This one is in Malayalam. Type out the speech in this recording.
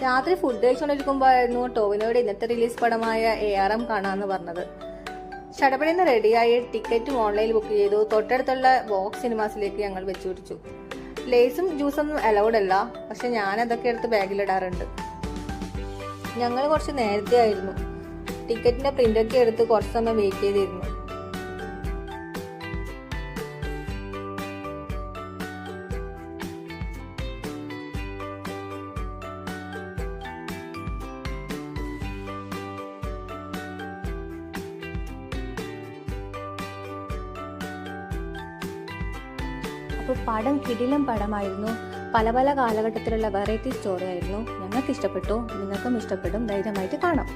രാത്രി ഫുഡ് കഴിച്ചുകൊണ്ടിരിക്കുമ്പോഴായിരുന്നു ടോവിനോയുടെ ഇന്നത്തെ റിലീസ് പടമായ ARM കാണാമെന്ന് പറഞ്ഞത്. ചടപടിന്ന് റെഡിയായി ടിക്കറ്റും ഓൺലൈനിൽ ബുക്ക് ചെയ്തു. തൊട്ടടുത്തുള്ള ബോക്സ് സിനിമാസിലേക്ക് ഞങ്ങൾ വെച്ചു പിടിച്ചു. ലേസും ജ്യൂസൊന്നും അലൗഡ് അല്ല, പക്ഷെ ഞാൻ അതൊക്കെ എടുത്ത് ബാഗിലിടാറുണ്ട്. ഞങ്ങൾ കുറച്ച് നേരത്തെ ആയിരുന്നു. ടിക്കറ്റിന്റെ പ്രിന്റൊക്കെ എടുത്ത് കുറച്ച് സമയം വെയിറ്റ് ചെയ്തിരുന്നു. അപ്പോൾ പടം കിടിലം പടമായിരുന്നു. പല പല കാലഘട്ടത്തിലുള്ള വെറൈറ്റി സ്റ്റോറി ആയിരുന്നു. ഞങ്ങൾക്ക് ഇഷ്ടപ്പെട്ടു, നിങ്ങൾക്കും ഇഷ്ടപ്പെടും. ധൈര്യമായിട്ട് കാണാം.